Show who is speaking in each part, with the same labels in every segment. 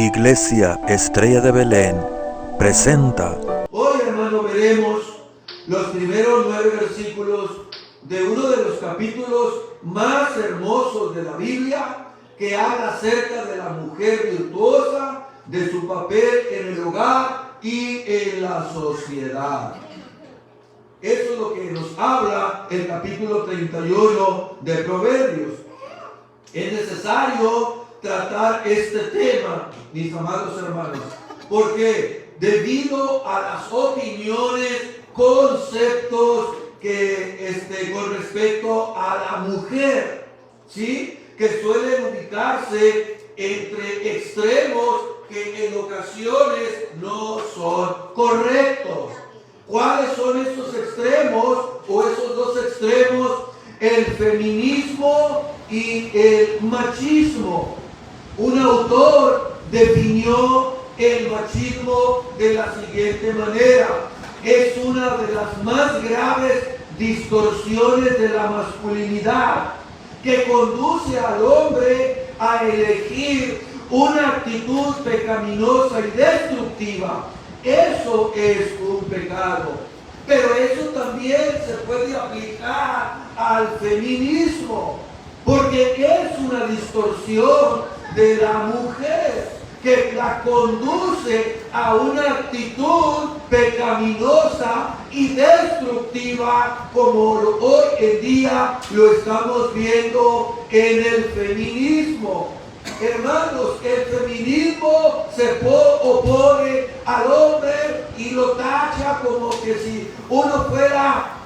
Speaker 1: Iglesia Estrella de Belén presenta.
Speaker 2: Hoy, hermano, veremos los primeros 9 versículos de uno de los capítulos más hermosos de la Biblia, que habla acerca de la mujer virtuosa, de su papel en el hogar y en la sociedad. Eso es lo que nos habla el capítulo 31 de Proverbios. Es necesario tratar este tema, mis amados hermanos, porque debido a las opiniones, conceptos que con respecto a la mujer, ¿sí?, que suelen ubicarse entre extremos que en ocasiones no son correctos. ¿Cuáles son esos extremos o esos dos extremos? El feminismo y el machismo. Un autor definió el machismo de la siguiente manera: es una de las más graves distorsiones de la masculinidad que conduce al hombre a elegir una actitud pecaminosa y destructiva. Eso es un pecado. Pero eso también se puede aplicar al feminismo, porque es una distorsión de la mujer que la conduce a una actitud pecaminosa y destructiva, como hoy en día lo estamos viendo en el feminismo. Hermanos, el feminismo se opone al hombre y lo tacha como que si uno fuera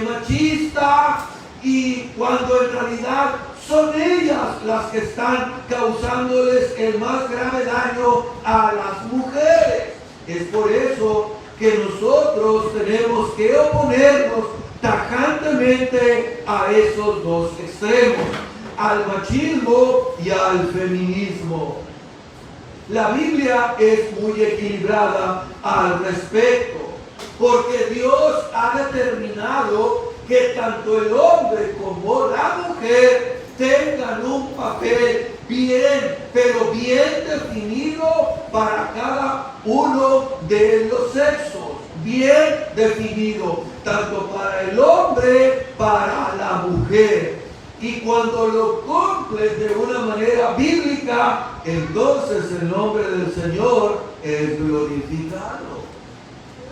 Speaker 2: machista, y cuando en realidad son ellas las que están causándoles el más grave daño a las mujeres. Es por eso que nosotros tenemos que oponernos tajantemente a esos dos extremos, al machismo y al feminismo. La Biblia es muy equilibrada al respecto, porque Dios ha determinado que tanto el hombre como la mujer tengan un papel pero bien definido para cada uno de los sexos, bien definido, tanto para el hombre, para la mujer. Y cuando lo cumples de una manera bíblica, entonces el nombre del Señor es glorificado.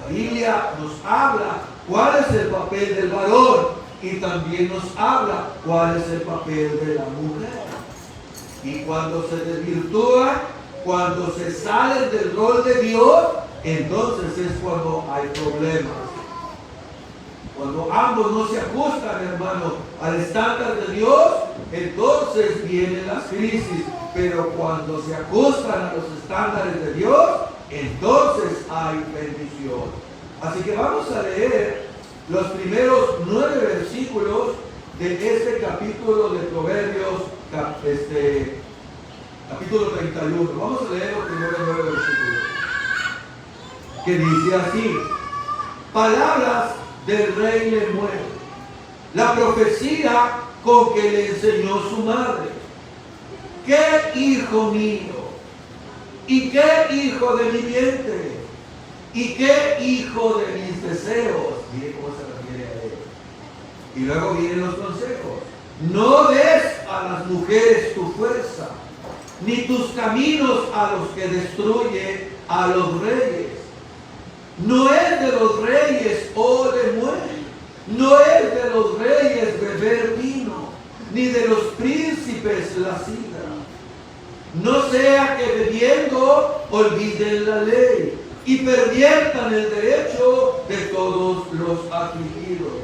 Speaker 2: La Biblia nos habla cuál es el papel del varón y también nos habla cuál es el papel de la mujer. Y cuando se desvirtúan, cuando se salen del rol de Dios, entonces es cuando hay problemas. Cuando ambos no se ajustan, hermano, al estándar de Dios, entonces vienen las crisis. Pero cuando se ajustan a los estándares de Dios, entonces hay bendición. Así que vamos a leer los primeros 9 versículos de este capítulo de Proverbios, capítulo 31. Vamos a leer los primeros 9 versículos, que dice así: palabras del rey Lemuel, la profecía con que le enseñó su madre. ¿Qué hijo mío? ¿Y qué hijo de mi vientre? ¿Y qué hijo de mis deseos? Mire cómo se refiere a él. Y luego vienen los consejos. No des a las mujeres tu fuerza, ni tus caminos a los que destruye a los reyes. No es de los reyes, oh Lemuel, no es de los reyes beber vino, ni de los príncipes la sidra. No sea que bebiendo olviden la ley y perviertan el derecho de todos los afligidos.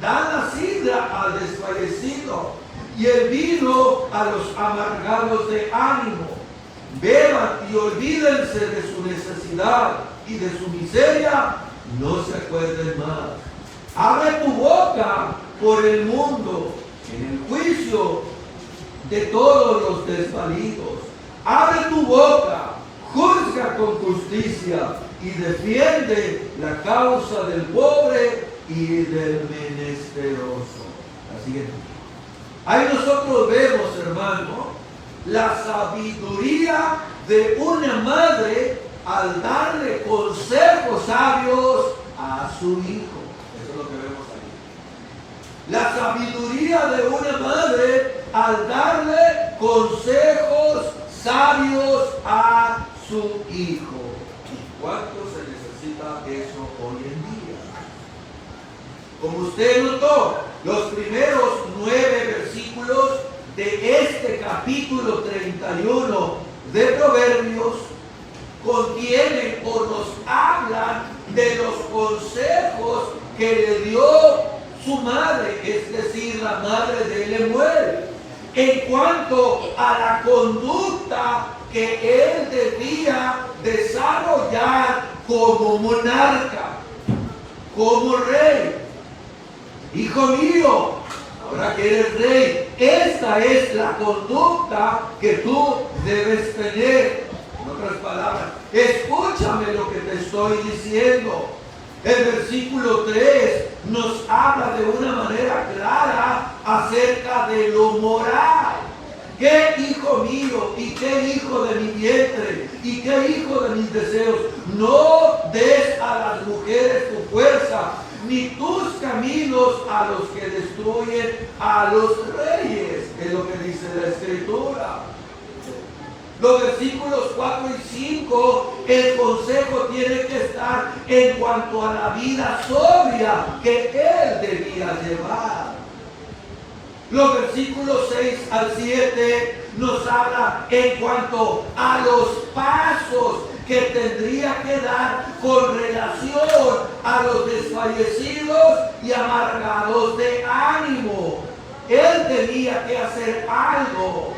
Speaker 2: Dan la sidra al desfallecido y el vino a los amargados de ánimo. Beban y olvídense de su necesidad y de su miseria, no se acuerden más. Abre tu boca por el mundo, en el juicio de todos los desvalidos. Abre tu boca, juzga con justicia y defiende la causa del pobre y del menesteroso. La siguiente. Ahí nosotros vemos, hermano, la sabiduría de una madre al darle consejos sabios a su hijo. Eso es lo que vemos ahí. La sabiduría de una madre al darle consejos sabios a su hijo. ¿Y cuánto se necesita eso hoy en día? Como usted notó, los primeros 9 versículos de este capítulo 31 de Proverbios contienen o nos hablan de los consejos que le dio su madre, es decir, la madre de Lemuel, en cuanto a la conducta que él debía desarrollar como monarca, como rey. Hijo mío, ahora que eres rey, esta es la conducta que tú debes tener. En otras palabras, escúchame lo que te estoy diciendo. El versículo 3 nos habla de una manera clara acerca de lo moral. ¿Qué hijo mío y qué hijo de mi vientre y qué hijo de mis deseos? No des a las mujeres tu fuerza, ni tus caminos a los que destruyen a los reyes. Es lo que dice la Escritura. Los versículos 4 y 5, el consejo tiene que estar en cuanto a la vida sobria que él debía llevar. Los versículos 6 al 7 nos habla en cuanto a los pasos que tendría que dar con relación a los desfallecidos y amargados de ánimo. Él tenía que hacer algo.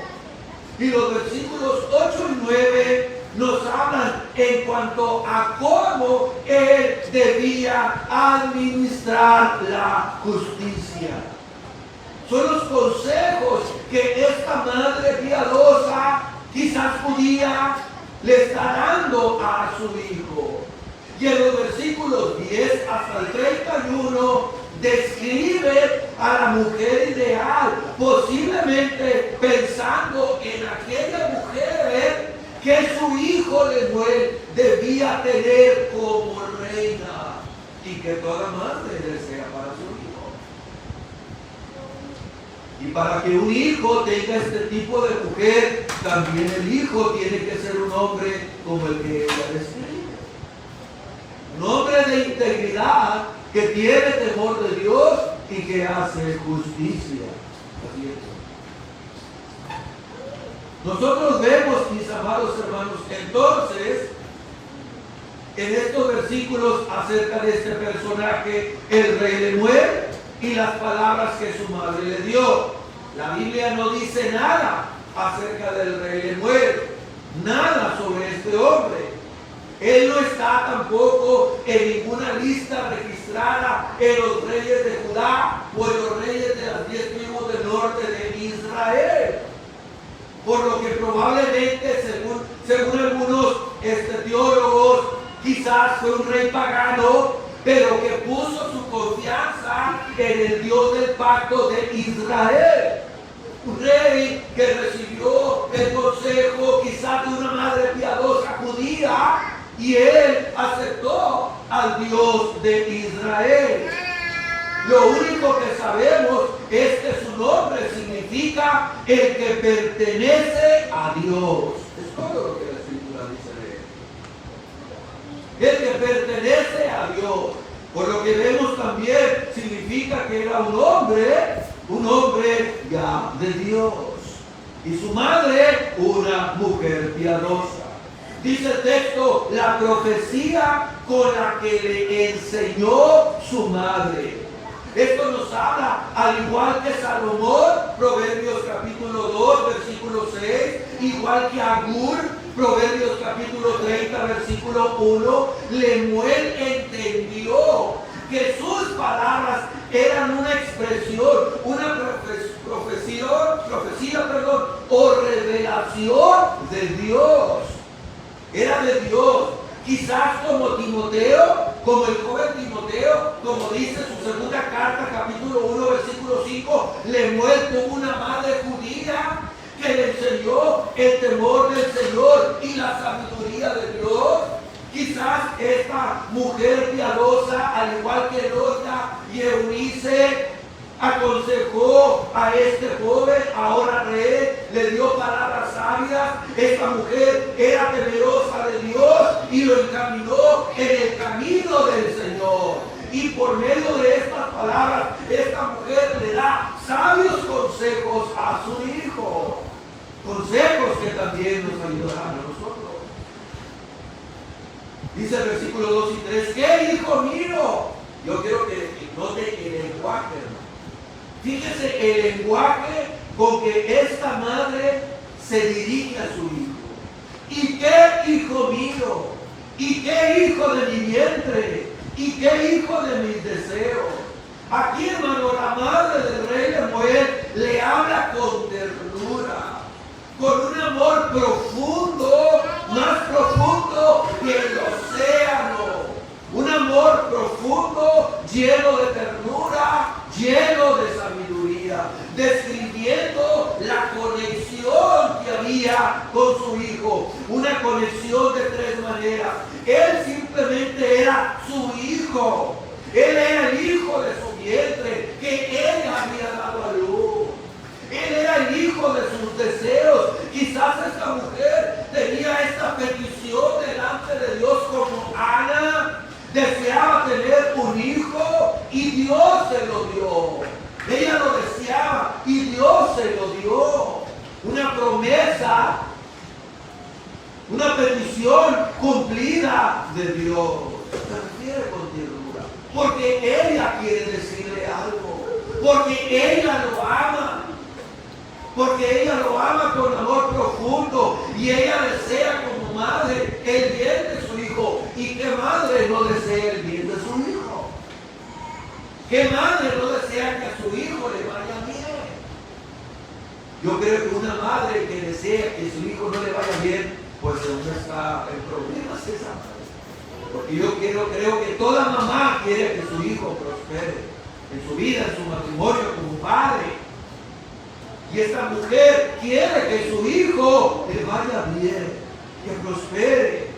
Speaker 2: Y los versículos 8 y 9 nos hablan en cuanto a cómo él debía administrar la justicia. Son los consejos que esta madre piadosa, quizás judía, le está dando a su hijo. Y en los versículos 10 hasta el 31 describe a la mujer ideal, posiblemente pensando en aquella mujer que su hijo Lemuel debía tener como reina y que toda madre desea para su hijo. Y para que un hijo tenga este tipo de mujer, también el hijo tiene que ser un hombre como el que ella describe. Un hombre de integridad, que tiene temor de Dios y que hace justicia. Así es. Nosotros vemos, mis amados hermanos, entonces, en estos versículos acerca de este personaje, el rey Lemuel, y las palabras que su madre le dio. La Biblia no dice nada acerca del rey Lemuel, nada sobre este hombre. Él no está tampoco en ninguna lista registrada en los reyes de Judá o en los reyes de las 10 tribus del norte de Israel. Por lo que probablemente, según algunos teólogos, quizás fue un rey pagano, pero que puso su confianza en el Dios del pacto de Israel. Un rey que recibió el consejo quizás de una madre piadosa judía, y él aceptó al Dios de Israel. Lo único que sabemos es que su nombre significa el que pertenece a Dios. Es todo lo que la Escritura dice de él. El que pertenece a Dios. Por lo que vemos también significa que era un hombre ya de Dios. Y su madre, una mujer piadosa. Dice el texto, la profecía con la que le enseñó su madre. Esto nos habla, al igual que Salomón, Proverbios capítulo 2, versículo 6, igual que Agur, Proverbios capítulo 30, versículo 1, Lemuel entendió que sus palabras eran una expresión, una profecía, o revelación de Dios. Era de Dios. Quizás como Timoteo, como el joven Timoteo, como dice su segunda carta, capítulo 1, versículo 5, Lemuel tuvo una madre judía que le enseñó el temor del Señor y la sabiduría de Dios. Quizás esta mujer piadosa, al igual que Loida y Eunice, aconsejó a este joven, ahora rey, le dio palabras sabias. Esta mujer era temerosa de Dios y lo encaminó en el camino del Señor. Y por medio de estas palabras, esta mujer le da sabios consejos a su hijo. Consejos que también nos ayudarán a nosotros. Dice el versículo 2 y 3, ¿qué, hijo mío? Yo quiero que note el lenguaje, hermano. Fíjese el lenguaje con que esta madre se dirige a su hijo. ¿Y qué, hijo mío? ¿Y qué, hijo de mi vientre? ¿Y qué, hijo de mis deseos? Aquí, hermano, la madre del rey Lemuel le habla con ternura, con un amor profundo, más profundo que el océano. Un amor profundo, lleno de ternura, lleno de sabiduría, describiendo la conexión que había con su hijo. Una conexión de tres maneras. Él simplemente era su hijo. Él era el hijo de su vientre, que ella había dado a luz. Él era el hijo de sus deseos. Quizás esta mujer tenía esta petición delante de Dios como Ana. Deseaba tener un hijo y Dios se lo dio. Ella lo deseaba y Dios se lo dio. Una promesa, una petición cumplida de Dios. Se refiere con ternura, porque ella quiere decirle algo, porque ella lo ama. Porque ella lo ama con amor profundo y ella desea como madre el bien de su hijo. ¿Y qué madre no desea el bien de su hijo? ¿Qué madre no desea que a su hijo le vaya bien? Yo creo que una madre que desea que su hijo no le vaya bien, pues aún está en problemas esa madre. Porque yo creo que toda mamá quiere que su hijo prospere en su vida, en su matrimonio, como padre. Y esta mujer quiere que su hijo le vaya bien, que prospere.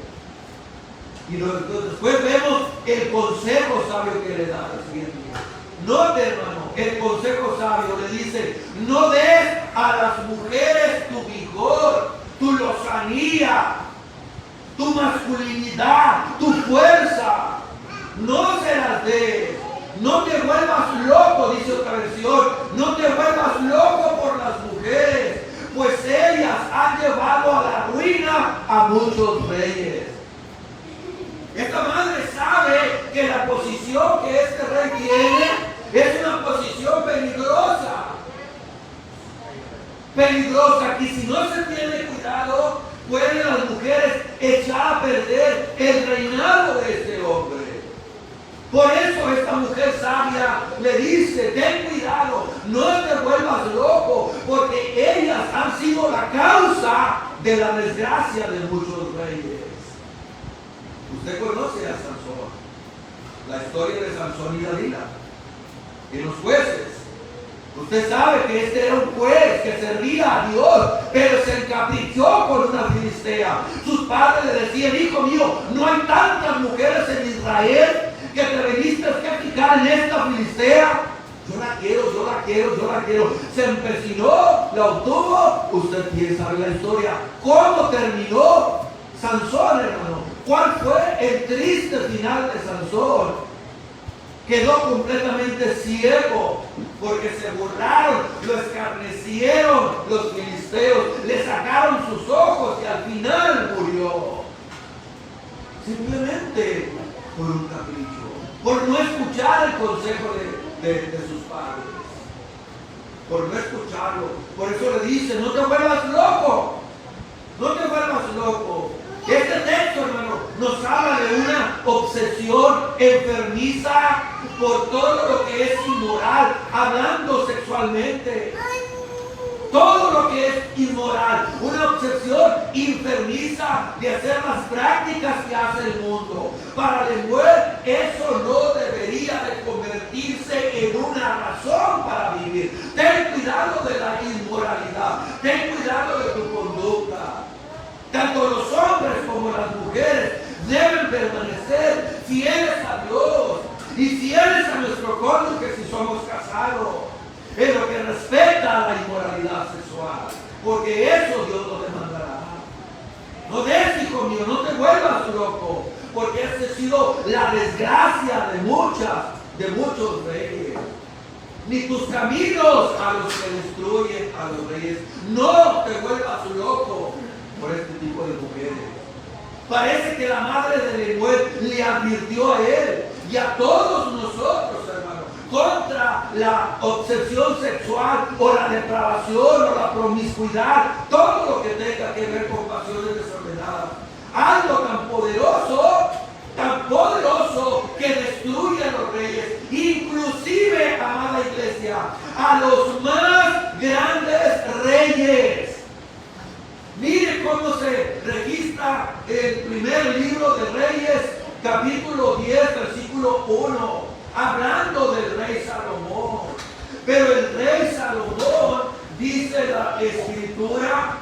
Speaker 2: Y después vemos el consejo sabio que le da al siguiente día. Note, hermano, el consejo sabio le dice: no des a las mujeres tu vigor, tu lozanía, tu masculinidad, tu fuerza. No se las des. No te vuelvas loco, dice otra versión. No te vuelvas loco por las mujeres, pues ellas han llevado a la ruina a muchos reyes. Esta madre sabe que la posición que este rey tiene es una posición peligrosa. Peligrosa, y si no se tiene cuidado, pueden las mujeres echar a perder el reinado de este hombre. Por eso esta mujer sabia le dice: ten cuidado, no te vuelvas loco, porque ellas han sido la causa de la desgracia de muchos reyes. Usted conoce a Sansón, la historia de Sansón y Dalila, en los jueces. Usted sabe que este era un juez que servía a Dios, pero se encaprichó con una filistea. Sus padres le decían: hijo mío, no hay tantas mujeres en Israel que te viniste a fijar en esta filistea. Yo la quiero, yo la quiero, yo la quiero. Se empecinó, la obtuvo. Usted quiere saber la historia. ¿Cómo terminó Sansón, hermano? ¿Cuál fue el triste final de Sansón? Quedó completamente ciego, porque se burlaron, lo escarnecieron los filisteos, le sacaron sus ojos y al final murió. Simplemente por un capricho, por no escuchar el consejo de sus padres, por no escucharlo. Por eso le dice: no te vuelvas loco, no te vuelvas loco. Este texto, hermano, nos habla de una obsesión enfermiza por todo lo que es inmoral, hablando sexualmente. Todo lo que es inmoral, una obsesión enfermiza de hacer las prácticas que hace el mundo. Para Lemuel, eso no debería de convertirse convertirse en una razón para vivir. Ten cuidado de la inmoralidad. Ten cuidado de tu conducta. Tanto los hombres como las mujeres deben permanecer fieles a Dios y fieles a nuestro cónyuge si somos casados, en lo que respecta a la inmoralidad sexual, porque eso Dios lo demandará. No des, hijo mío, no te vuelvas loco, porque esa ha sido la desgracia de muchos reyes. Ni tus caminos a los que destruyen a los reyes. No te vuelvas loco por este tipo de mujeres. Parece que la madre de Lemuel le advirtió a él y a todos nosotros, hermanos, contra la obsesión sexual o la depravación o la promiscuidad, todo lo que tenga que ver con pasiones desordenadas. Algo tan poderoso que destruye a los reyes, inclusive, amada iglesia, a los más grandes reyes. Mire cómo se registra el primer libro de Reyes, capítulo 10, versículo 1, hablando del rey Salomón. Pero el rey Salomón, dice la Escritura,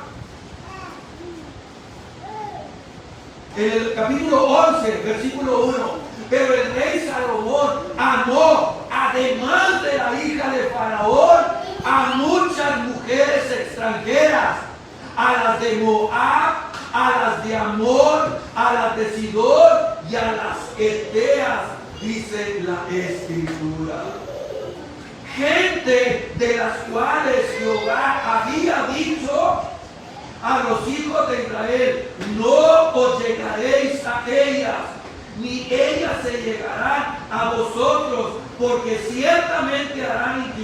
Speaker 2: en el capítulo 11, versículo 1, pero el rey Salomón amó, además de la hija de Faraón, a muchas mujeres extranjeras, a las de Moab, a las de Amón, a las de Sidón y a las Eteas, dice la Escritura. Gente de las cuales Jehová había dicho a los hijos de Israel: no os llegaréis a ellas, ni ellas se llegarán a vosotros, porque ciertamente harán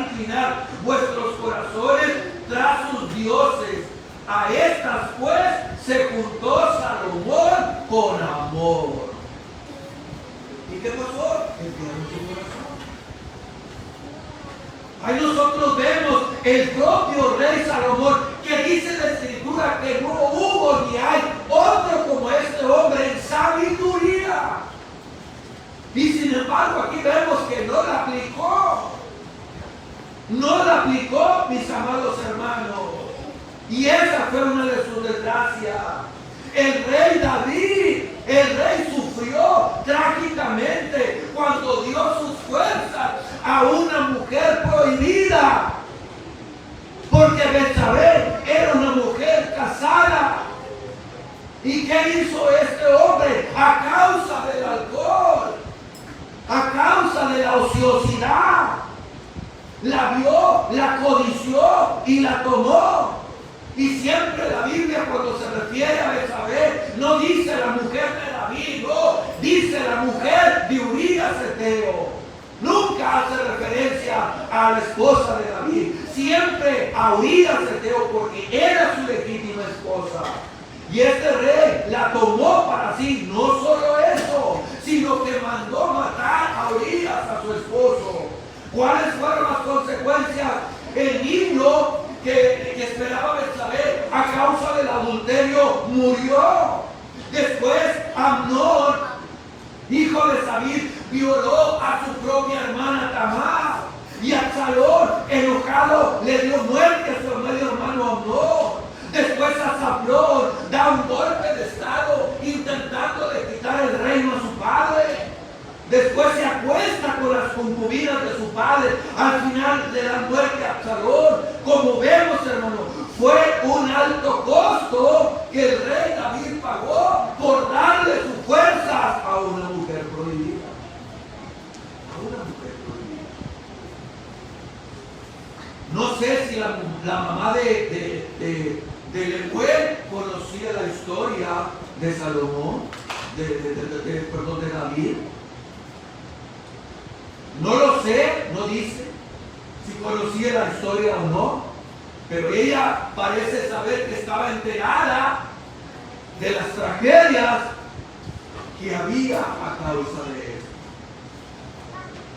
Speaker 2: inclinar vuestros corazones tras sus dioses. A estas pues se juntó Salomón con amor. ¿Y qué pasó? Enfriaron su corazón. Ahí nosotros vemos el propio rey Salomón, que dice la Escritura que no hubo ni hay otro como este hombre en sabiduría. Y sin embargo aquí vemos que no la aplicó. No la aplicó, mis amados hermanos. Y esa fue una de sus desgracias. El rey David, el rey sufrió trágicamente cuando dio sus fuerzas a una mujer prohibida. Porque Betsabé era una mujer casada. ¿Y qué hizo este hombre? A causa del alcohol, a causa de la ociosidad, la vio, la codició y la tomó. Y siempre la Biblia, cuando se refiere a Betsabé, no dice la mujer de David, no, dice la mujer de Urías Eteo. Nunca hace referencia a la esposa de David, siempre a Urías Eteo, porque era su legítima esposa. Y este rey la tomó para sí. No solo eso, sino que mandó matar a Urías, a su esposo. ¿Cuáles fueron las consecuencias? El niño que esperaba Betsabé a causa del adulterio murió. Después Amnón, hijo de David, violó a su propia hermana Tamar. Y Absalón, enojado, le dio muerte a su medio hermano Amnón. Después Absalón da un golpe de estado intentando de quitar el reino a su padre. Después se acuesta con las concubinas de su padre. Al final le dan muerte a Absalón. Como vemos, hermano, fue un alto costo que el rey David pagó por darle sus fuerzas a una mujer prohibida. A una mujer prohibida. No sé si la mamá de Lemuel conocía la historia de Salomón, de David. No lo sé, no dice si conocía la historia o no, pero ella parece saber que estaba enterada de las tragedias que había a causa de él.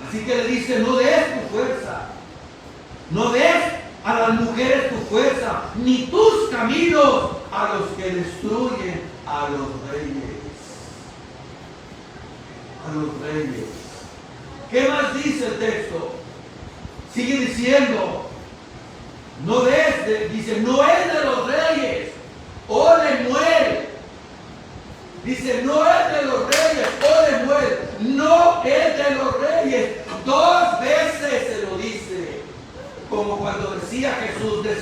Speaker 2: Así que le dice: no des tu fuerza, no des a las mujeres tu fuerza, ni tus caminos a los que destruyen a los reyes. A los reyes. ¿Qué más dice el texto? Sigue diciendo, dice, no es de los reyes, o Lemuel. Dice, no es de los reyes, o Lemuel, no es de los reyes. 2 veces se lo dice. Como cuando decía Jesús, de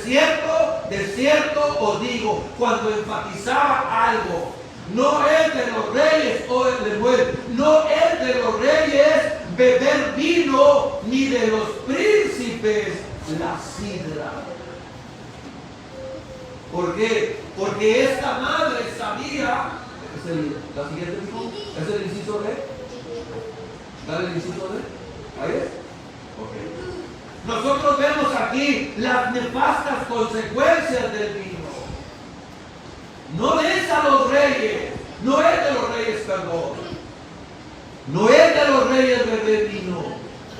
Speaker 2: cierto os digo, cuando enfatizaba algo. No es de los reyes, o Lemuel, no es de los reyes beber vino, ni de los príncipes la sidra. ¿Por qué? Porque esta madre sabía. La siguiente, ¿es el inciso D? ¿Dale el inciso D? ¿Ahí es? Ok. Nosotros vemos aquí las nefastas consecuencias del vino. No es a los reyes, no es de los reyes, perdón. No es de los reyes beber vino,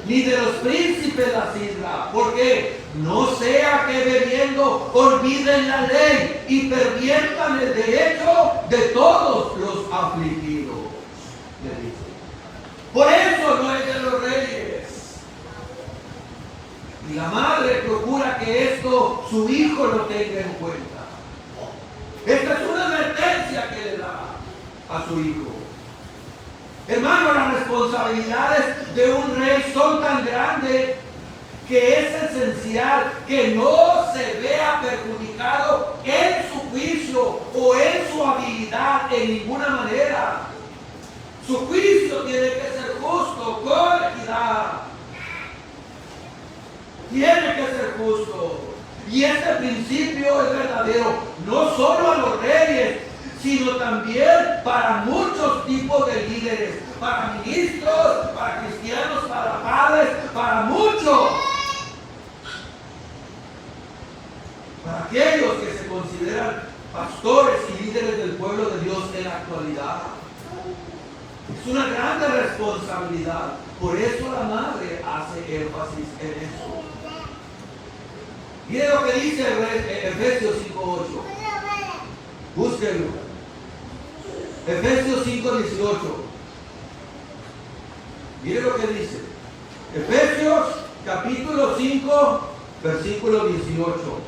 Speaker 2: ni de los príncipes la sidra. ¿Por qué? No sea que bebiendo olviden la ley y perviertan el derecho de todos los afligidos. Le dice. Por eso no es de los reyes. Y la madre procura que esto su hijo lo tenga en cuenta. Esta es una advertencia que le da a su hijo. Hermano, las responsabilidades de un rey son tan grandes que es esencial que no se vea perjudicado en su juicio o en su habilidad en ninguna manera. Su juicio tiene que ser justo, con equidad. Tiene que ser justo. Y este principio es verdadero, no solo a los reyes, sino también para muchos tipos de líderes, para ministros, para cristianos, para padres, para muchos. Para aquellos que se consideran pastores y líderes del pueblo de Dios en la actualidad. Es una grande responsabilidad. Por eso la madre hace énfasis en eso. Mire lo que dice Efesios 5:8. Búsquenlo. Efesios 5:18. Mire lo que dice. Efesios capítulo 5, versículo 18.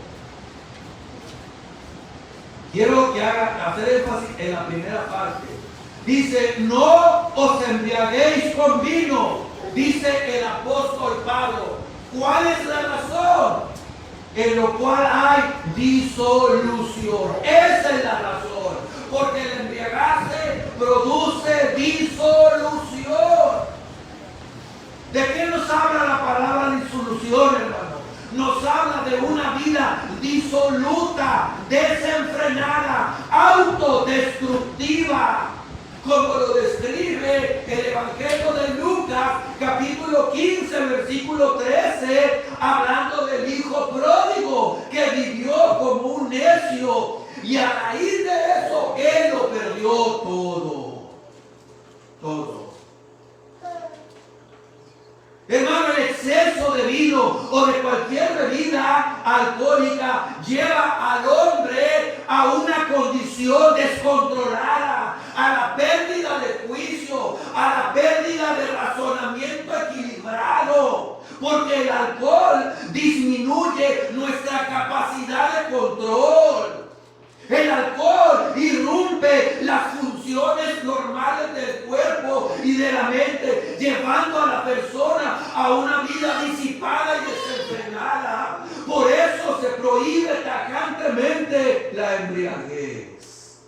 Speaker 2: Quiero que hacer énfasis en la primera parte. Dice, no os embriaguéis con vino, dice el apóstol Pablo. ¿Cuál es la razón? En lo cual hay disolución. Esa es la razón. Porque el embriagarse produce disolución. ¿De qué nos habla la palabra disolución, hermano? Nos habla de una vida disoluta, desenfrenada, autodestructiva, como lo describe el Evangelio de Lucas, capítulo 15, versículo 13, hablando del hijo pródigo que vivió como un necio y a raíz de eso él lo perdió todo. Todo. Hermano, el exceso de vino o de cualquier bebida alcohólica lleva al hombre a una condición descontrolada, a la pérdida de juicio, a la pérdida de razonamiento equilibrado, porque el alcohol disminuye nuestra capacidad de control. El alcohol irrumpe las funciones normales del cuerpo y de la mente, llevando a la persona a una vida disipada y desenfrenada. Por eso se prohíbe tajantemente la embriaguez.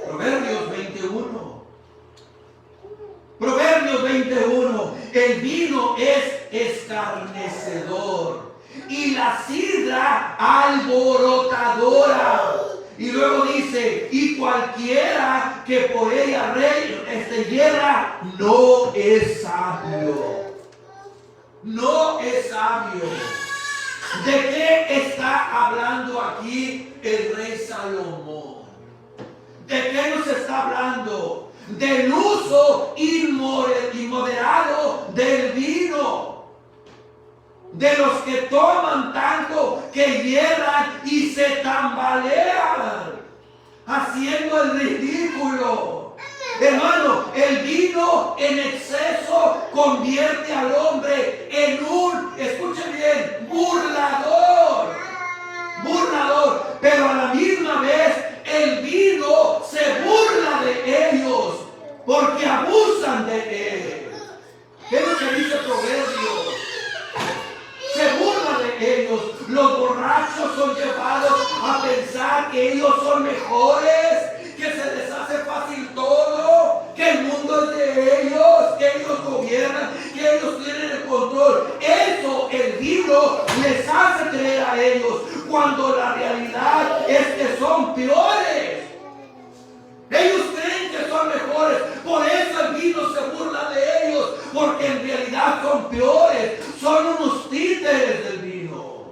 Speaker 2: Proverbios 21. Proverbios 21. El vino es escarnecedor y la sidra alborotadora. Y luego dice, y cualquiera que por ella hierra no es sabio. No es sabio. ¿De qué está hablando aquí el rey Salomón? ¿De qué nos está hablando? Del uso inmoderado del vino. De los que toman tanto que hierran y se tambalean, haciendo el ridículo. Hermano, el vino en exceso convierte al hombre en un, escuche bien, burlador. Burlador. Pero a la misma vez el vino se burla de ellos porque abusan de él. ¿Qué es lo que dice Proverbios? Se burla de ellos. Los borrachos son llevados a pensar que ellos son mejores, que se les hace fácil todo, que el mundo es de ellos, que ellos gobiernan, que ellos tienen el control. Eso el vino les hace creer a ellos, cuando la realidad es que son peores. Ellos creen que son mejores, por eso el vino se burla de ellos, porque en realidad son peores, son unos títeres del vino.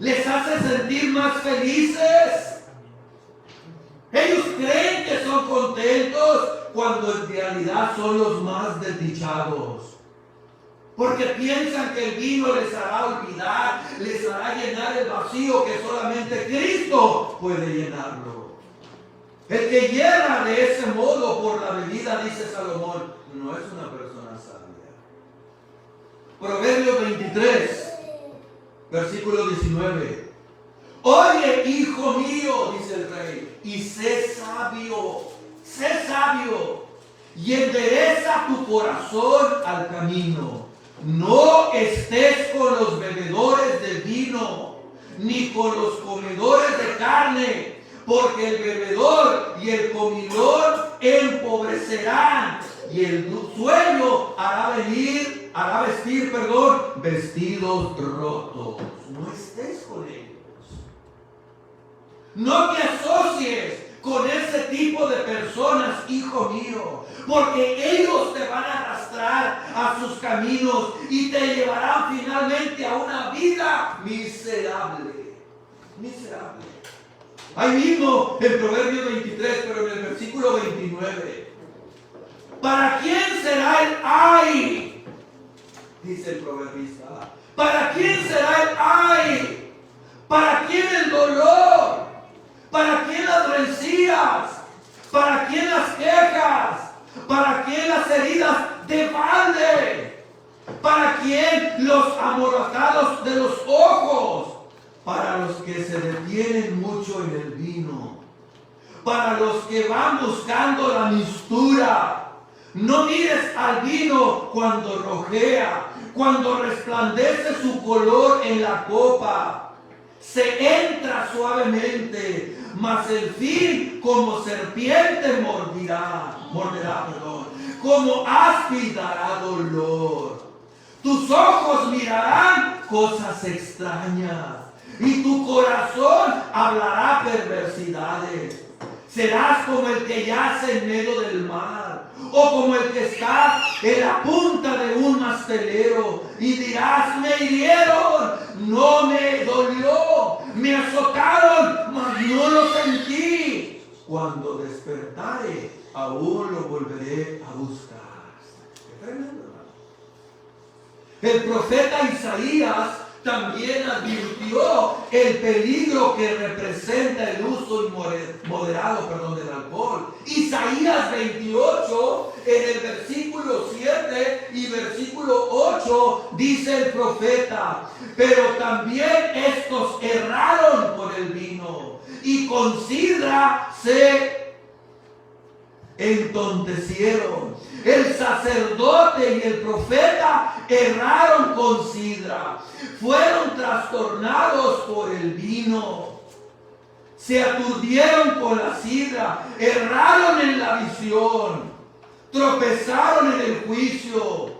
Speaker 2: Les hace sentir más felices. Ellos creen que son contentos, cuando en realidad son los más desdichados. Porque piensan que el vino les hará olvidar, les hará llenar el vacío que solamente Cristo puede llenarlo. El que llena de ese modo por la bebida, dice Salomón, no es una persona sabia. Proverbios 23, versículo 19. Oye, hijo mío, dice el rey, y sé sabio, y endereza tu corazón al camino. No estés con los bebedores de vino, ni con los comedores de carne, porque el bebedor y el comilón empobrecerán, y el sueño hará vestir, vestidos rotos. No estés con ellos. No te asocies con ese tipo de personas, hijo mío, porque ellos te van a arrastrar a sus caminos y te llevarán finalmente a una vida miserable. Miserable. Ahí mismo en Proverbios 23, pero en el versículo 29. ¿Para quién será el ay? Dice el proverbista. ¿Para quién será el ay? ¿Para quién el dolor? ¿Para quién las rencillas? ¿Para quién las quejas? ¿Para quién las heridas de balde? ¿Para quién los amorotados de los ojos? Para los que se detienen mucho en el vino, para los que van buscando la mistura. No mires al vino cuando rojea, cuando resplandece su color en la copa. Se entra suavemente, mas el fin como serpiente morderá, como áspid dará dolor. Tus ojos mirarán cosas extrañas, y tu corazón hablará perversidades. Serás como el que yace en medio del mar, o como el que está en la punta de un mastelero, y dirás: me hirieron, no me dolió, me azotaron, mas no lo sentí. Cuando despertare, aún lo volveré a buscar. Qué tremendo, hermano. El profeta Isaías también advirtió el peligro que representa el uso moderado del alcohol. Isaías 28, en el versículo 7 y versículo 8, dice el profeta: pero también estos erraron por el vino, y con sidra se entontecieron. El sacerdote y el profeta erraron con sidra, fueron trastornados por el vino, se aturdieron con la sidra, erraron en la visión, tropezaron en el juicio,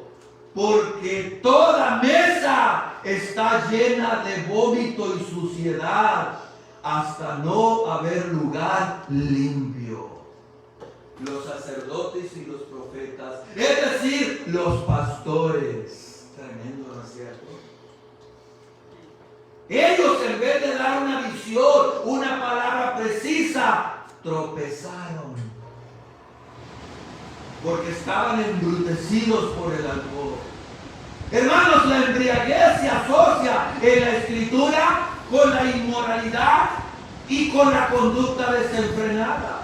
Speaker 2: porque toda mesa está llena de vómito y suciedad, hasta no haber lugar limpio. Los sacerdotes y los profetas, es decir, los pastores. Tremendo, ¿no es cierto? Ellos, en vez de dar una visión, una palabra precisa, tropezaron, porque estaban embrutecidos por el alcohol. Hermanos, la embriaguez se asocia en la Escritura con la inmoralidad y con la conducta desenfrenada.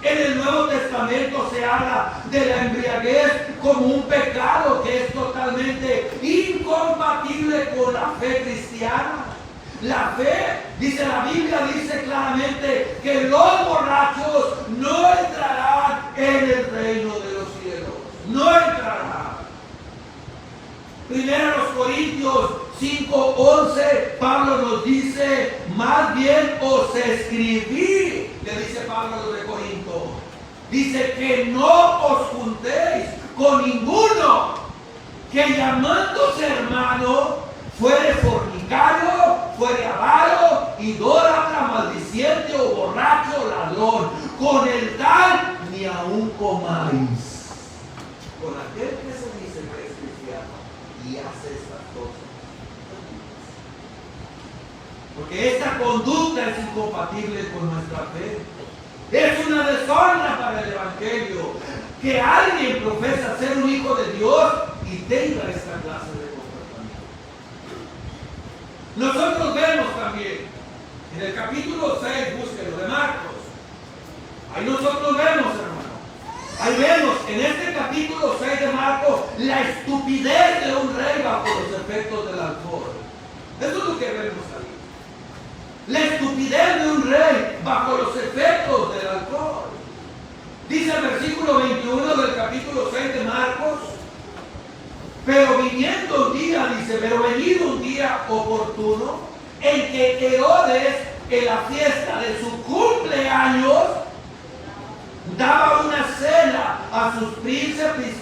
Speaker 2: En el Nuevo Testamento se habla de la embriaguez como un pecado que es totalmente incompatible con la fe cristiana. La fe, dice la Biblia, dice claramente que los borrachos no entrarán en el reino de los cielos. No entrarán. Primero los Corintios 5:11, Pablo nos dice, más bien os escribí, le dice Pablo a los de Corinto, dice que no os juntéis con ninguno que llamándose hermano fuere fornicario, fuere avaro, idólatra, maldiciente o borracho, ladrón. Con el tal ni aun comáis. Con aquel que se dice que es cristiano y hace estas cosas. Porque esta conducta es incompatible con nuestra fe. Es una deshonra para el Evangelio que alguien profesa ser un hijo de Dios y tenga esta clase de comportamiento. Nosotros vemos también en el capítulo 6, búsquelo, de Marcos. Ahí nosotros vemos, hermano. Ahí vemos en este capítulo 6 de Marcos la estupidez de un rey bajo los efectos del alcohol. Eso es lo que vemos ahí. La estupidez de un rey bajo los efectos del alcohol. Dice el versículo 21 del capítulo 6 de Marcos, pero viniendo un día, dice, pero venido un día oportuno, en que Herodes, en la fiesta de su cumpleaños, daba una cena a sus príncipes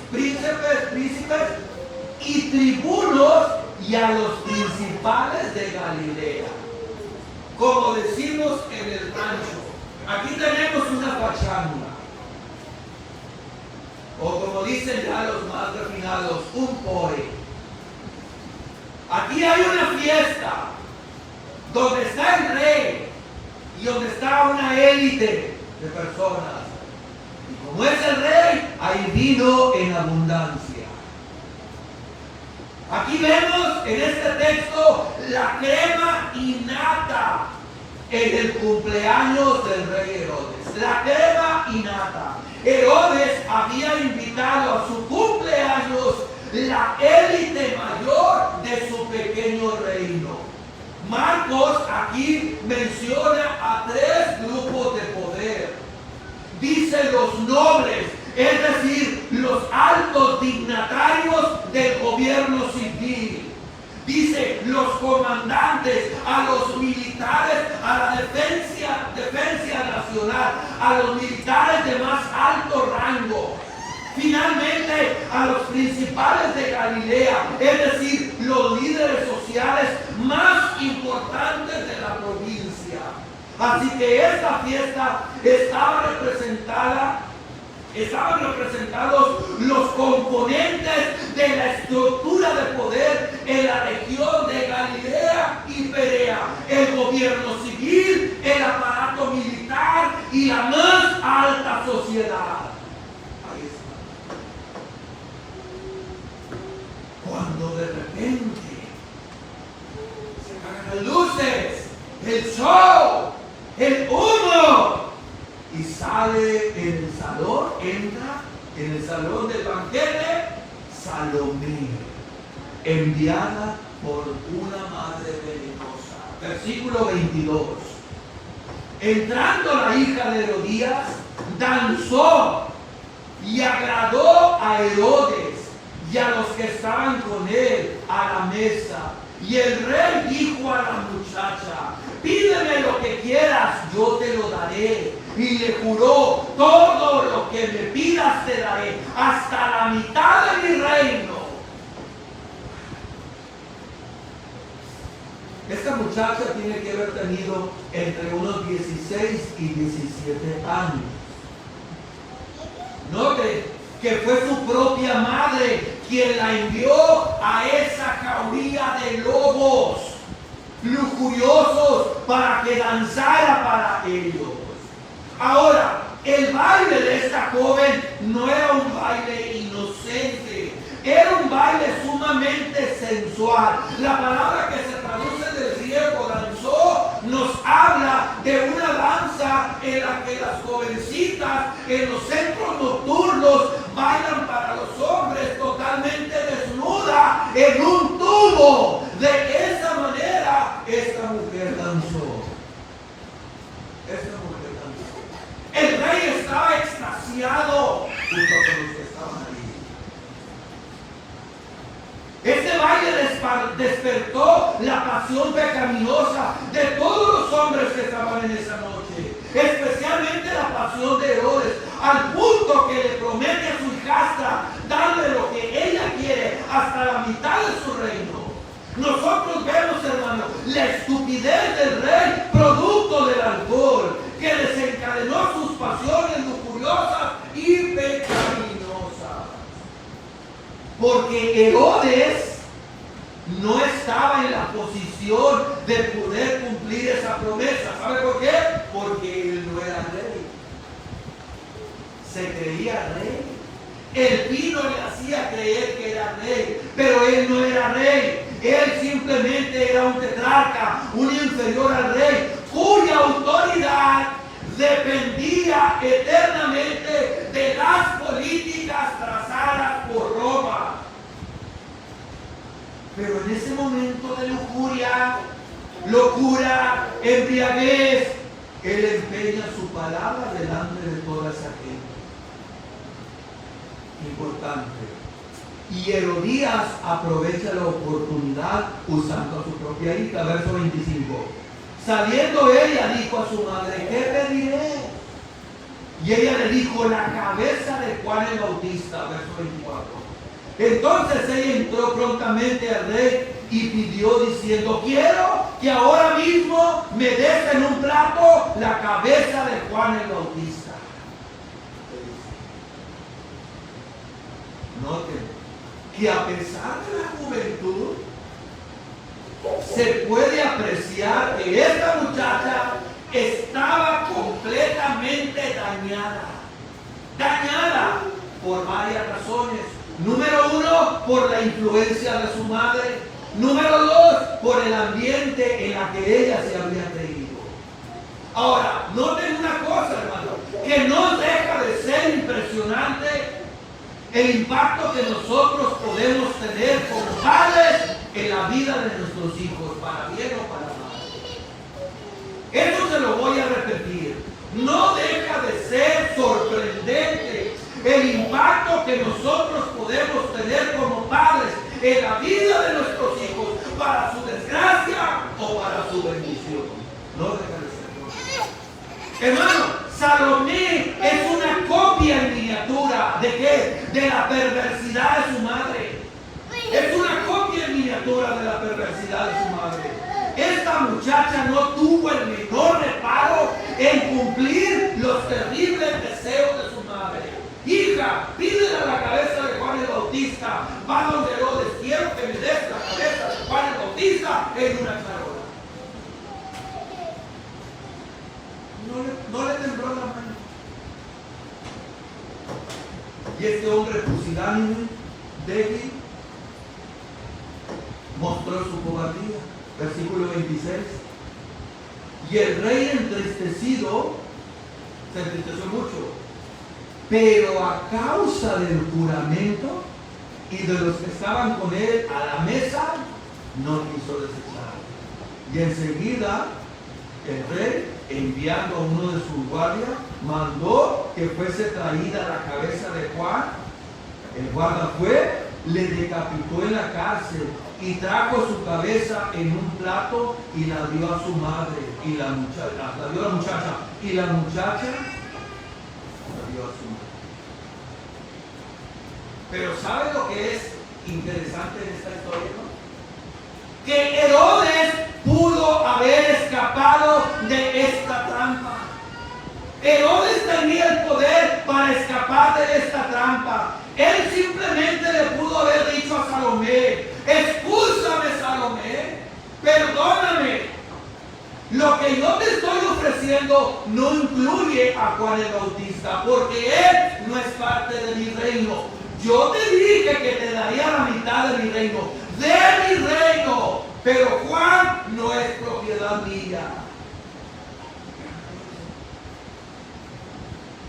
Speaker 2: y tribunos y a los principales de Galilea. Como decimos en el rancho, aquí tenemos una pachanga, o como dicen ya los más refinados, un pore. Aquí hay una fiesta donde está el rey y donde está una élite de personas. Y como es el rey, hay vino en abundancia. Aquí vemos en este texto la crema innata en el cumpleaños del rey Herodes. La crema innata. Herodes había invitado a su cumpleaños la élite mayor de su pequeño reino. Marcos aquí menciona a 3 grupos de poder. Dice los nobles, es decir, los altos dignatarios del gobierno civil. Dice los comandantes, a los militares, a la defensa nacional, a los militares de más alto rango. Finalmente, a los principales de Galilea, es decir, los líderes sociales más importantes de la provincia. Así que esta fiesta estaban representados los componentes de la estructura de poder en la región de Galilea y Perea, el gobierno civil, el aparato militar y la más alta sociedad. Ahí está. Cuando de repente se apagan las luces, el show, el humo, y sale en el salón, entra en el salón del banquete Salomé, enviada por una madre venenosa. Versículo 22. Entrando la hija de Herodías, danzó y agradó a Herodes y a los que estaban con él a la mesa. Y el rey dijo a la muchacha, pídeme lo que quieras, yo te lo daré. Y le juró, todo lo que me pidas te daré, hasta la mitad de mi reino. Esta muchacha tiene que haber tenido entre unos 16 y 17 años. Note que fue su propia madre quien la envió a esa jauría de lobos lujuriosos para que danzara para ellos. Ahora, el baile de esta joven no era un baile inocente, era un baile sumamente sensual. La palabra que se traduce del griego danzó nos habla de una danza en la que las jovencitas en los centros nocturnos bailan para los hombres totalmente desnuda en un tubo. De esa manera esta mujer danzó. Esta mujer danzó. El rey estaba extasiado junto con los que estaban allí. Ese baile despertó la pasión pecaminosa de todos los hombres que estaban en esa noche, especialmente la pasión de Herodes, al punto que le promete a su hijastra darle lo que ella quiere hasta la mitad de su reino. Nosotros vemos, hermano, la estupidez del rey, producto del alcohol, que desencadenó sus pasiones lujuriosas y pecaminosas. Porque Herodes no estaba en la posición de poder cumplir esa promesa. ¿Sabe por qué? Porque él no era rey. Se creía rey. El vino le hacía creer que era rey, pero él no era rey. Él simplemente era un tetrarca, un inferior al rey, cuya autoridad dependía eternamente de las políticas trazadas por Roma. Pero en ese momento de lujuria, locura, embriaguez, él empeña su palabra delante de toda esa gente. Importante. Y Herodías aprovecha la oportunidad usando a su propia hija. Verso 25. Saliendo ella dijo a su madre: ¿qué pediré? Y ella le dijo: la cabeza de Juan el Bautista. Verso 24. Entonces ella entró prontamente al rey y pidió diciendo: quiero que ahora mismo me des en un plato la cabeza de Juan el Bautista. Noten que a pesar de la juventud se puede apreciar que esta muchacha estaba completamente dañada por varias razones. Número uno, por la influencia de su madre. Número dos, por el ambiente en la que ella se había creído. Ahora, noten una cosa, hermano, que no deja de ser impresionante el impacto que nosotros podemos tener como padres en la vida de nuestros hijos, para bien o para mal. Eso se lo voy a repetir. No deja de ser sorprendente el impacto que nosotros podemos tener como padres en la vida de nuestros hijos, para su desgracia o para su bendición. No deja de ser. Hermano, Salomé es una copia en miniatura ¿de qué? De la perversidad de su madre. Es una copia en miniatura de la perversidad de su madre. Esta muchacha no tuvo el menor reparo en cumplir los terribles deseos de su madre. Hija, pídele a la cabeza de Juan el Bautista. Va donde Herodes: quiero que me des la cabeza de Juan el Bautista en una charola. No le tembló la mano. Y este hombre pusilánime, débil, mostró su cobardía. Versículo 26. Y el rey entristecido se entristeció mucho, pero a causa del juramento y de los que estaban con él a la mesa, no quiso desechar. Y enseguida el rey, enviando a uno de sus guardias, mandó que fuese traída la cabeza de Juan. El guarda fue, le decapitó en la cárcel y trajo su cabeza en un plato y la dio a su madre. Y la muchacha, la dio a la muchacha, y la muchacha la dio a su madre. Pero ¿sabe lo que es interesante en esta historia, no? Que Herodes pudo haber escapado de esta trampa. Herodes tenía el poder para escapar de esta trampa. Él simplemente le pudo haber dicho a Salomé: excúsame, Salomé, perdóname. Lo que yo te estoy ofreciendo no incluye a Juan el Bautista, porque él no es parte de mi reino. Yo te dije que te daría la mitad de mi reino, pero Juan no es propiedad mía.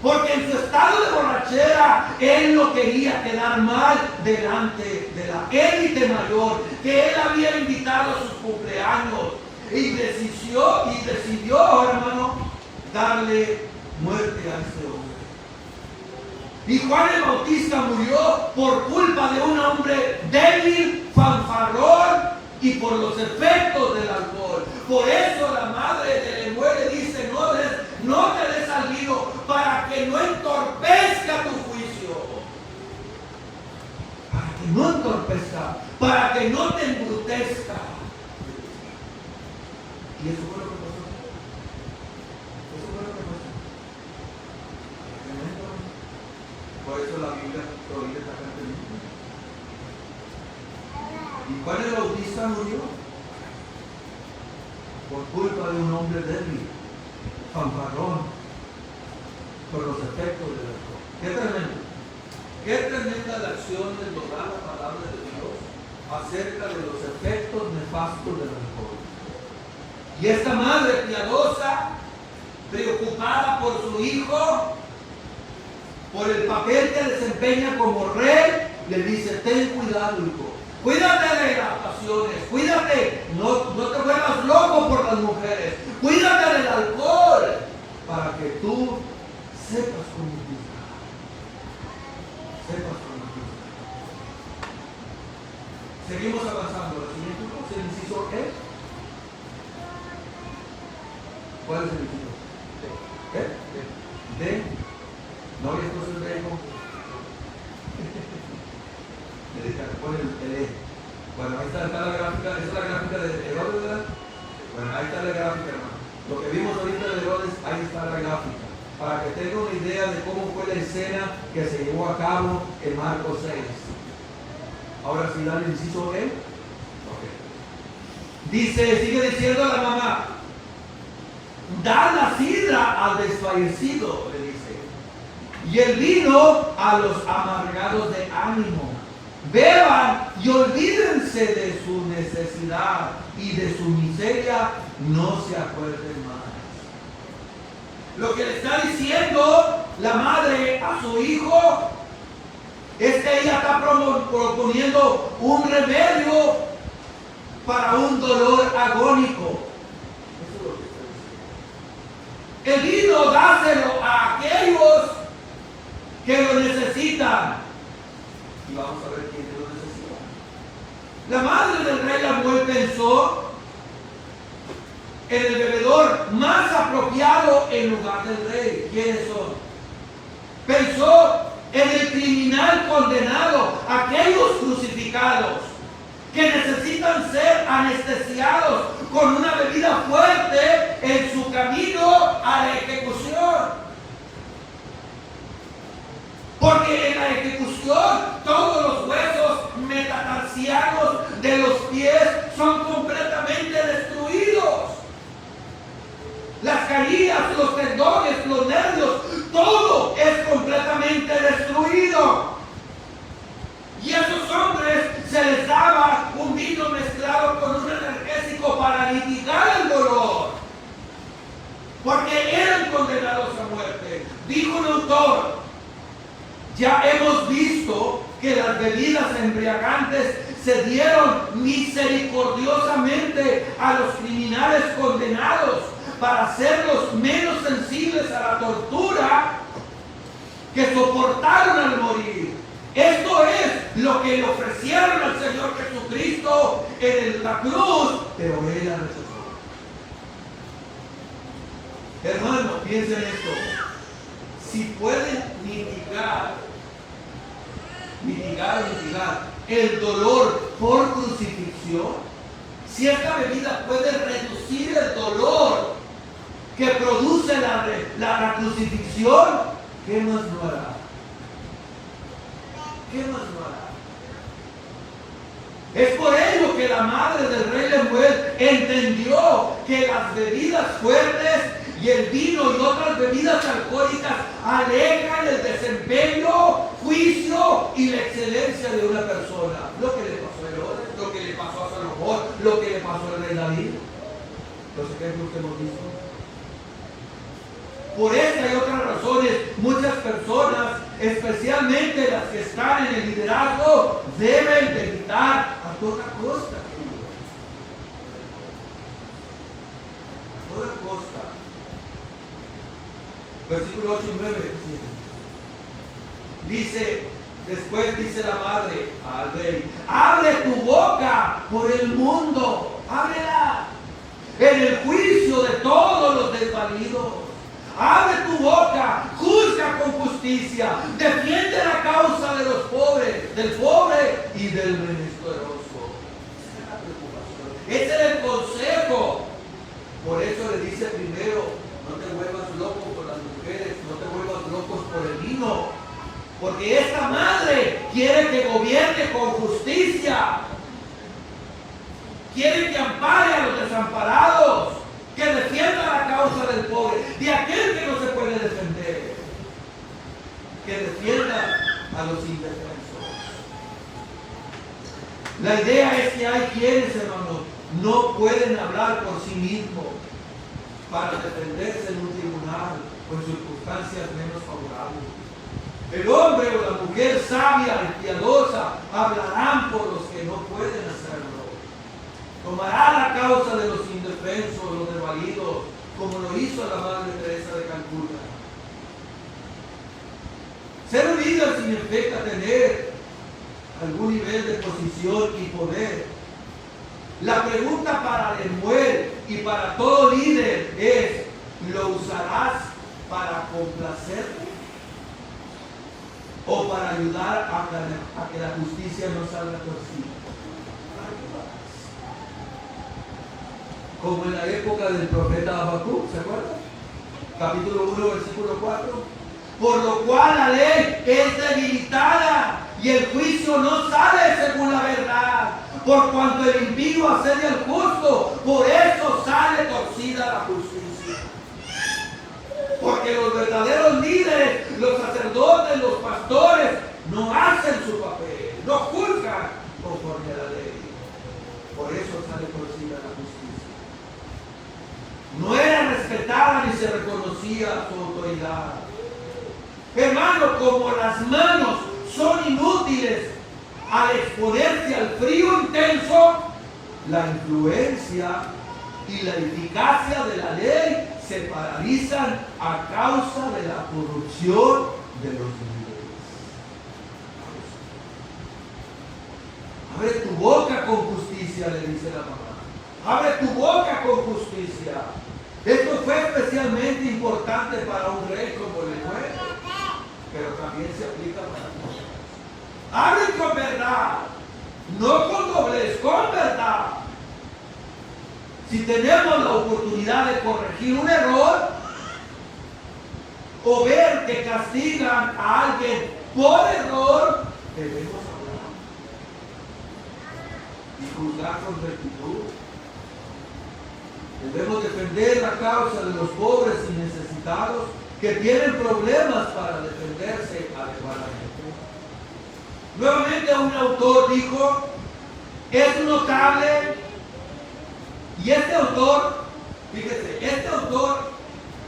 Speaker 2: Porque en su estado de borrachera, él no quería quedar mal delante de la élite mayor, que él había invitado a sus cumpleaños. Y decidió, hermano, darle muerte a ese hombre. Y Juan el Bautista murió por culpa de un hombre débil, fanfarrón y por los efectos del alcohol. Por eso la madre de Lemuel le dice: no te des al vino para que no entorpezca tu juicio. Para que no entorpezca, para que no te embrutezca. Y eso fue lo que pasó. Eso fue lo que pasó. Por eso la Biblia prohíbe tajantemente. Y Juan el Bautista murió por culpa de un hombre débil, fanfarrón, por los efectos del alcohol. ¡Qué tremendo! ¡Qué tremenda la acción de lograr la palabra de Dios acerca de los efectos nefastos del alcohol! Y esta madre piadosa, preocupada por su hijo, por el papel que desempeña como rey, le dice: ten cuidado, hijo. Cuídate de las pasiones, cuídate, no te vuelvas loco por las mujeres, cuídate del alcohol, para que tú sepas cómo juzgar. Sepas cómo juzgar. Seguimos avanzando. La siguiente cosa, el inciso E. ¿Cuál es el inciso? D. No, y esto es el griego. Pone el E. Bueno, ahí está la gráfica. Esa es la gráfica de Herodes, ¿verdad? Bueno, ahí está la gráfica, hermano. Lo que vimos ahorita de Herodes, ahí está la gráfica. Para que tenga una idea de cómo fue la escena que se llevó a cabo en Marcos 6. Ahora sí, dale el inciso E. Okay. Dice, sigue diciendo la mamá: da la sidra al desfallecido, le dice, y el vino a los amargados de ánimo. Beban y olvídense de su necesidad y de su miseria, no se acuerden más. Lo que le está diciendo la madre a su hijo es que ella está proponiendo un remedio para un dolor agónico. Eso es lo que está diciendo. El vino dáselo a aquellos que lo necesitan. Y vamos a ver quién lo necesita. La madre del rey Lemuel pensó en el bebedor más apropiado en lugar del rey. ¿Quiénes son? Pensó en el criminal condenado, aquellos crucificados que necesitan ser anestesiados con una bebida fuerte en su camino a la ejecución. Porque en la ejecución todos los huesos metatarsianos de los pies son completamente destruidos. Las canillas, los tendones, los nervios, todo es completamente destruido. Y a esos hombres se les daba un vino mezclado con un analgésico para mitigar el dolor, porque eran condenados a muerte. Dijo un autor: ya hemos visto que las bebidas embriagantes se dieron misericordiosamente a los criminales condenados para hacerlos menos sensibles a la tortura que soportaron al morir. Esto es lo que le ofrecieron al Señor Jesucristo en la cruz, pero Él la rechazó. Hermano, piensen esto. Si pueden mitigar el dolor por crucifixión, si esta bebida puede reducir el dolor que produce la crucifixión, ¿qué más no hará? ¿Qué más no hará? Es por ello que la madre del rey Lemuel entendió que las bebidas fuertes y el vino y otras bebidas alcohólicas alejan el desempeño, juicio y la excelencia de una persona. Lo que le pasó a Herodes, lo que le pasó a Salomón, lo que le pasó al rey David. Los ejemplos que hemos visto. Por esta y otras razones, muchas especialmente las que están en el liderazgo, deben de evitar a toda costa. A toda costa. Versículo 8 y 9. Después dice la madre al rey: abre tu boca por el mundo, ábrela, en el juicio de todos los desvalidos. Abre tu boca, juzga con justicia, defiende la causa de los pobres, del pobre y del menesteroso. Esa es la preocupación, ese es el consejo. Por eso le dice primero: no te vuelvas loco por las mujeres, no te vuelvas locos por el vino. Porque esta madre quiere que gobierne con justicia. Quiere que ampare a los desamparados, que defienda la causa del pobre, de aquel que no se puede defender, que defienda a los indefensos. La idea es que hay quienes, hermanos, no pueden hablar por sí mismos para defenderse en un tribunal o en circunstancias menos favorables. El hombre o la mujer sabia y piadosa hablarán por los que no pueden hacerlo. Tomará la causa de los indefensos, los desvalidos, como lo hizo la Madre Teresa de Calcuta. Ser un líder significa tener algún nivel de posición y poder. La pregunta para Lemuel y para todo líder es: ¿lo usarás para complacerle o para ayudar a que la justicia no salga torcida? Como en la época del profeta Habacuc, ¿se acuerdan? Capítulo 1, versículo 4. Por lo cual la ley es debilitada y el juicio no sale según la verdad. Por cuanto el impío asedia al justo, por eso sale torcida la justicia. Porque los verdaderos líderes, los sacerdotes, los pastores, no hacen su papel, no juzgan conforme a la ley. Por eso sale torcida la justicia. No era respetada ni se reconocía su autoridad. Hermano, como las manos son inútiles al exponerse al frío intenso, la influencia y la eficacia de la ley se paralizan a causa de la corrupción de los líderes. Abre tu boca con justicia, le dice la mamá. Abre tu boca con justicia. Esto fue especialmente importante para un rey como Lemuel, pero también se aplica para nosotros. Abre con verdad, no con doblez, con verdad. Si tenemos la oportunidad de corregir un error o ver que castigan a alguien por error, debemos hablar y juzgar con rectitud. Debemos defender la causa de los pobres y necesitados que tienen problemas para defenderse adecuadamente. Nuevamente un autor dijo: es notable. Y este autor, fíjese, este autor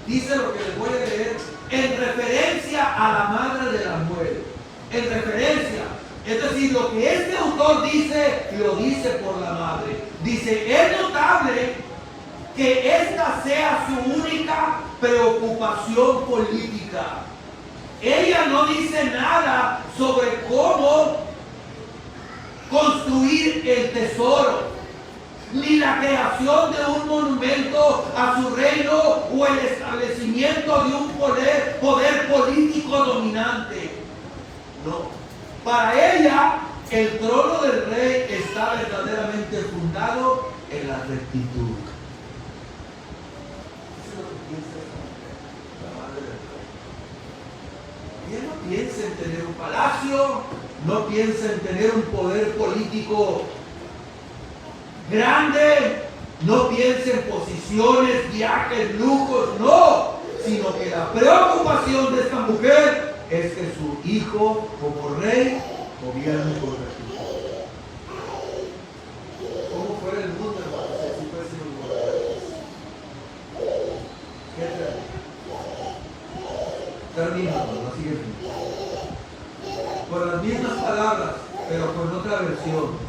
Speaker 2: dice lo que les voy a leer en referencia a la madre de la mujer. En referencia. Es decir, lo que este autor dice, lo dice por la madre. Dice: es notable que esta sea su única preocupación política. Ella no dice nada sobre cómo construir el tesoro, ni la creación de un monumento a su reino o el establecimiento de un poder político dominante. No. Para ella, el trono del rey está verdaderamente fundado en la rectitud. Eso es lo que piensa la madre del rey. Ella no piensa en tener un palacio, no piensa en tener un poder político grande, no piensa en posiciones, viajes, lujos, no, sino que la preocupación de esta mujer es que su hijo, como rey, gobierne con rectitud. ¿Cómo fuera el mundo, hermanos, si fuésemos gobernantes? ¿Qué tal? Termino, la siguiente. con las mismas palabras, pero con otra versión.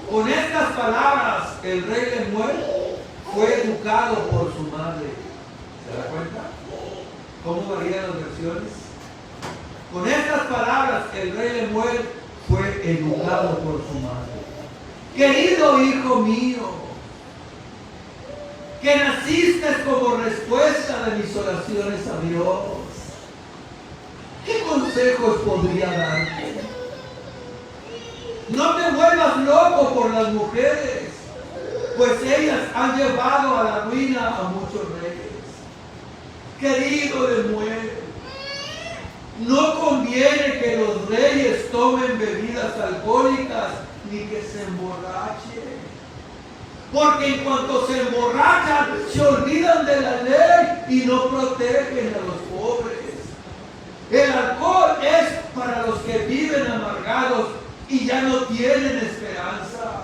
Speaker 2: Con estas palabras, el rey Lemuel fue educado por su madre. ¿Se da cuenta? ¿Cómo varían las versiones? Con estas palabras, el rey Lemuel fue educado por su madre. Querido hijo mío, que naciste como respuesta de mis oraciones a Dios, ¿qué consejos podría darte? No te vuelvas loco por las mujeres, pues ellas han llevado a la ruina a muchos reyes. Querido Lemuel, no conviene que los reyes tomen bebidas alcohólicas ni que se emborrachen, porque en cuanto se emborrachan se olvidan de la ley y no protegen a los pobres. El alcohol es para los que viven amargados y ya no tienen esperanza.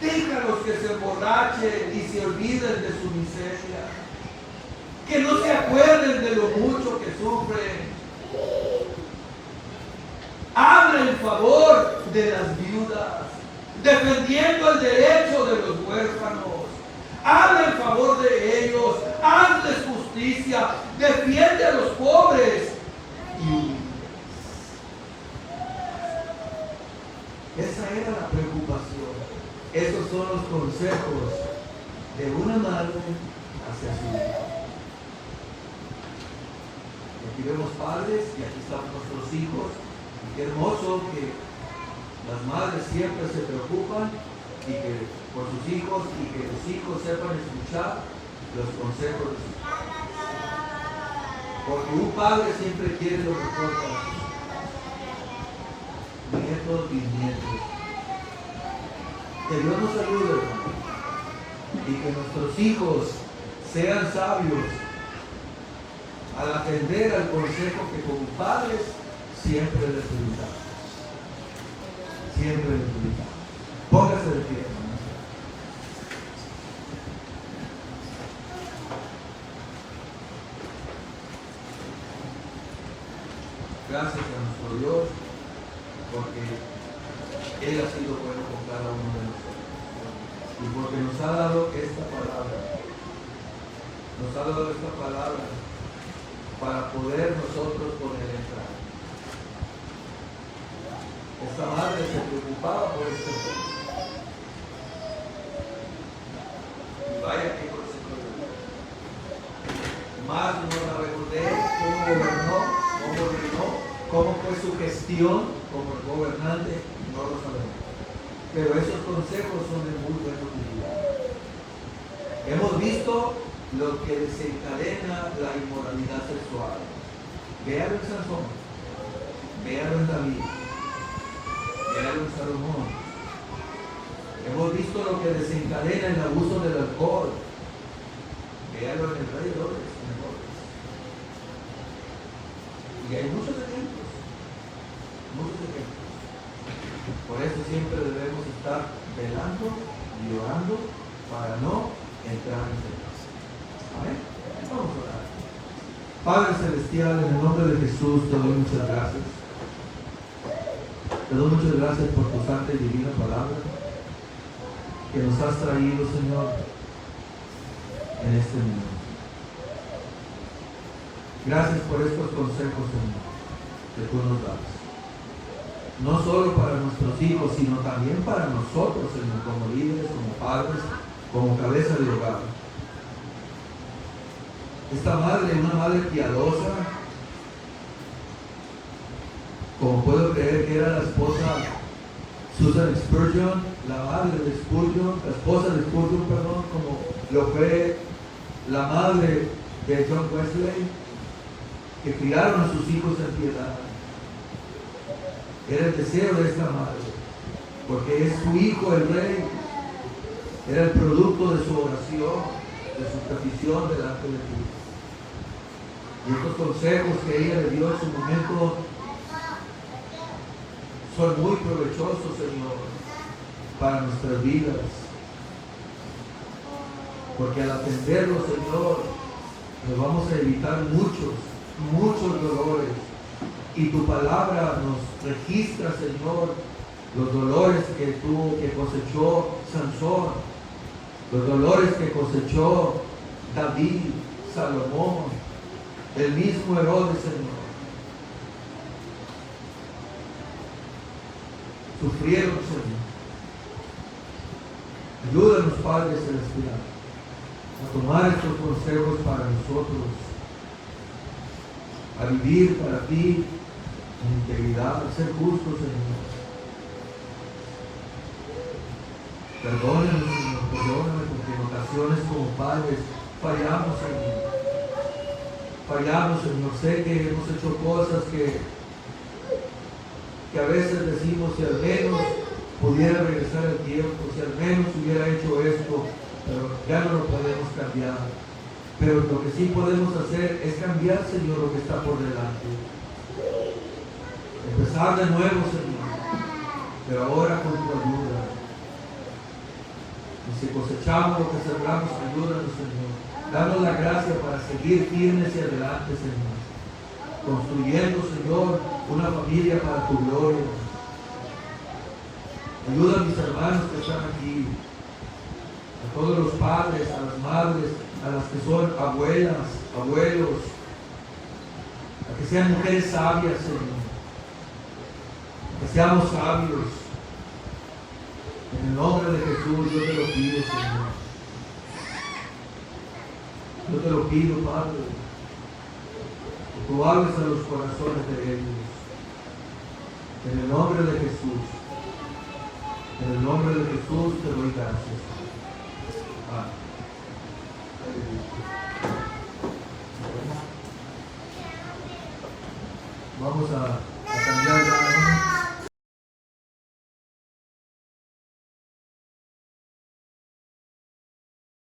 Speaker 2: Déjalos que se emborrachen y se olviden de su miseria, que no se acuerden de lo mucho que sufren. Habla en favor de las viudas, defendiendo el derecho de los huérfanos. Habla en favor de ellos, hazles justicia, defiende a los pobres y humildes. Esa era la preocupación. Esos son los consejos de una madre hacia su hijo. Aquí vemos padres y aquí están nuestros hijos. Y qué hermoso que las madres siempre se preocupan y que por sus hijos y que los hijos sepan escuchar los consejos de sus padres. Porque un padre siempre quiere lo mejor para sus hijos. Nietos, bisnietos. Que Dios nos ayude, hermano, y que nuestros hijos sean sabios al atender al consejo que como padres siempre les brindamos. Siempre les brindamos. Póngase de pie, hermano. Gracias a nuestro Dios, porque Él ha sido bueno con cada uno de nosotros. Y porque nos ha dado esta palabra. Nos ha dado esta palabra para poder nosotros con Él entrar. Esta madre se preocupaba por este pueblo. Y vaya que consejo de Dios. Más no sabemos de Él, cómo gobernó, cómo reinó, cómo fue su gestión como gobernante, no lo sabemos. Pero esos consejos son de muy buena utilidad. Hemos visto lo que desencadena la inmoralidad sexual. Véalo en Sansón, véalo en David, véalo en Salomón. Hemos visto lo que desencadena el abuso del alcohol. Véalo en el rey Herodes. Y hay muchos ejemplos. Muchos ejemplos. Por eso siempre debemos estar velando y orando para no entrar en pecado. Amén. Vamos a orar. Padre Celestial, en el nombre de Jesús te doy muchas gracias. Te doy muchas gracias por tu santa y divina palabra que nos has traído, Señor, en este mundo. Gracias por estos consejos, Señor, que tú nos das. No solo para nuestros hijos, sino también para nosotros, Señor, como líderes, como padres, como cabeza de hogar. Esta madre, una madre piadosa, como puedo creer que era la esposa Susan Spurgeon, la madre de Spurgeon, la esposa de Spurgeon, perdón, como lo fue la madre de John Wesley, que criaron a sus hijos en piedad. Era el deseo de esta madre, porque es su hijo el rey, era el producto de su oración, de su petición delante de Dios. Y estos consejos que ella le dio en su momento son muy provechosos, Señor, para nuestras vidas. Porque al atenderlos, Señor, nos vamos a evitar muchos muchos dolores. Y tu palabra nos registra, Señor, los dolores que cosechó Sansón, los dolores que cosechó David, Salomón, el mismo Herodes, Señor. Sufrieron, Señor. Ayúdanos, Padre Celestial, a tomar estos consejos para nosotros, a vivir para ti en integridad, a ser justos, Señor. Perdóname, Señor, perdóname, porque en ocasiones como padres fallamos, Señor. Fallamos, Señor. Sé que hemos hecho cosas que a veces decimos, si al menos pudiera regresar el tiempo, si al menos hubiera hecho esto, pero ya no lo podemos cambiar. Pero lo que sí podemos hacer es cambiar, Señor, lo que está por delante. Empezar de nuevo, Señor, pero ahora con tu ayuda. Y si cosechamos lo que sembramos, ayúdanos, Señor. Danos la gracia para seguir firmes y adelante, Señor. Construyendo, Señor, una familia para tu gloria. Ayuda a mis hermanos que están aquí, a todos los padres, a las madres, a las que son abuelas, abuelos, a que sean mujeres sabias, Señor, a que seamos sabios. En el nombre de Jesús yo te lo pido, Señor. Yo te lo pido, Padre, que tú hables a los corazones de ellos. En el nombre de Jesús. En el nombre de Jesús te doy gracias. Amén. Vamos a